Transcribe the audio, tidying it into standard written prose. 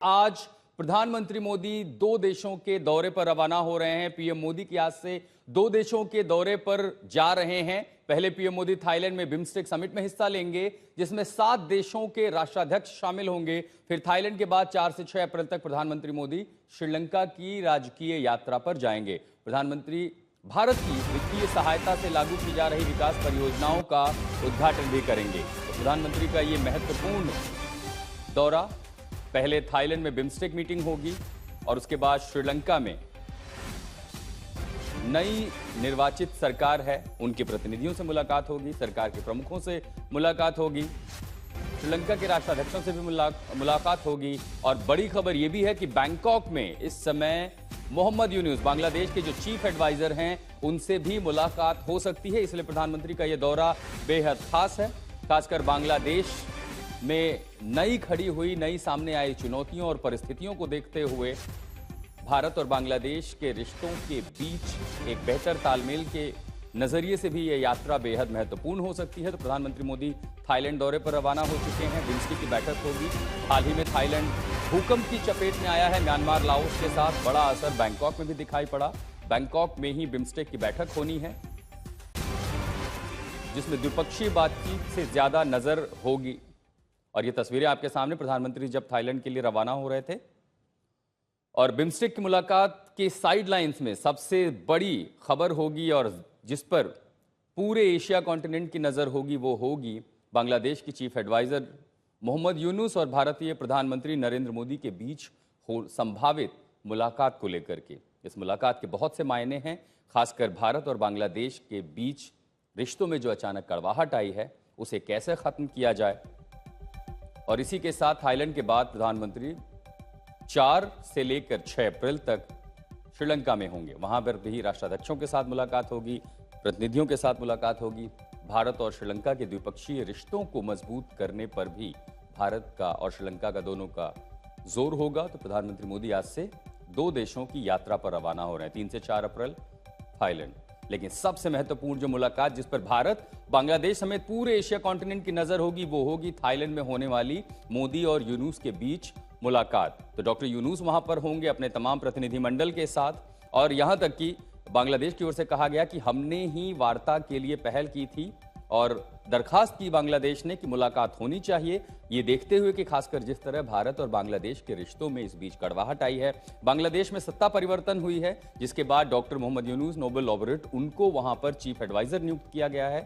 आज प्रधानमंत्री मोदी दो देशों के दौरे पर रवाना हो रहे हैं। पीएम मोदी की आज से दो देशों के दौरे पर जा रहे हैं। पहले पीएम मोदी थाईलैंड में बिम्स्टेक समिट में हिस्सा लेंगे, जिसमें 7 देशों के राष्ट्राध्यक्ष शामिल होंगे। फिर थाईलैंड के बाद 4 से 6 अप्रैल तक प्रधानमंत्री मोदी श्रीलंका की राजकीय यात्रा पर जाएंगे। प्रधानमंत्री भारत की वित्तीय सहायता से लागू की जा रही विकास परियोजनाओं का उद्घाटन भी करेंगे। तो प्रधानमंत्री का ये महत्वपूर्ण दौरा, पहले थाईलैंड में बिम्स्टेक मीटिंग होगी और उसके बाद श्रीलंका में नई निर्वाचित सरकार है, उनके प्रतिनिधियों से मुलाकात होगी, सरकार के प्रमुखों से मुलाकात होगी, श्रीलंका के राष्ट्राध्यक्षों से भी मुलाकात होगी। और बड़ी खबर यह भी है कि बैंकॉक में इस समय मोहम्मद यूनुस, बांग्लादेश के जो चीफ एडवाइजर हैं, उनसे भी मुलाकात हो सकती है। इसलिए प्रधानमंत्री का यह दौरा बेहद खास है। खासकर बांग्लादेश में नई खड़ी हुई, नई सामने आई चुनौतियों और परिस्थितियों को देखते हुए भारत और बांग्लादेश के रिश्तों के बीच एक बेहतर तालमेल के नजरिए से भी यह यात्रा बेहद महत्वपूर्ण हो सकती है। तो प्रधानमंत्री मोदी थाईलैंड दौरे पर रवाना हो चुके हैं। बिम्स्टेक की बैठक होगी। हाल ही में थाईलैंड भूकंप की चपेट में आया है। म्यांमार, लाओस के साथ बड़ा असर बैंकॉक में भी दिखाई पड़ा। बैंकॉक में ही बिम्स्टेक की बैठक होनी है, जिसमें द्विपक्षीय बातचीत से ज्यादा नजर होगी। और ये तस्वीरें आपके सामने, प्रधानमंत्री जब थाईलैंड के लिए रवाना हो रहे थे और बिम्स्टेक की मुलाकात के साइडलाइंस में सबसे बड़ी खबर होगी और जिस पर पूरे एशिया कॉन्टिनेंट की नजर होगी, वो होगी बांग्लादेश की चीफ एडवाइजर मोहम्मद यूनुस और भारतीय प्रधानमंत्री नरेंद्र मोदी के बीच संभावित मुलाकात को लेकर के। इस मुलाकात के बहुत से मायने हैं, खासकर भारत और बांग्लादेश के बीच रिश्तों में जो अचानक कड़वाहट आई है, उसे कैसे खत्म किया जाए। और इसी के साथ थाईलैंड के बाद प्रधानमंत्री 4 से लेकर 6 अप्रैल तक श्रीलंका में होंगे। वहां पर भी राष्ट्राध्यक्षों के साथ मुलाकात होगी, प्रतिनिधियों के साथ मुलाकात होगी। भारत और श्रीलंका के द्विपक्षीय रिश्तों को मजबूत करने पर भी भारत का और श्रीलंका का दोनों का जोर होगा। तो प्रधानमंत्री मोदी आज से 2 देशों की यात्रा पर रवाना हो रहे हैं, 3 से 4 अप्रैल थाईलैंड। लेकिन सबसे महत्वपूर्ण जो मुलाकात, जिस पर भारत, बांग्लादेश समेत पूरे एशिया कॉन्टिनेंट की नजर होगी, वो होगी थाईलैंड में होने वाली मोदी और यूनुस के बीच मुलाकात। तो डॉक्टर यूनुस वहां पर होंगे अपने तमाम प्रतिनिधिमंडल के साथ। और यहां तक कि बांग्लादेश की ओर से कहा गया कि हमने ही वार्ता के लिए पहल की थी और दरखास्त की बांग्लादेश ने कि मुलाकात होनी चाहिए। ये देखते हुए कि खासकर जिस तरह भारत और बांग्लादेश के रिश्तों में इस बीच कड़वाहट आई है, बांग्लादेश में सत्ता परिवर्तन हुई है, जिसके बाद doctor Mohammad Yunus, Nobel laureate, उनको वहां पर चीफ एडवाइजर नियुक्त किया गया है।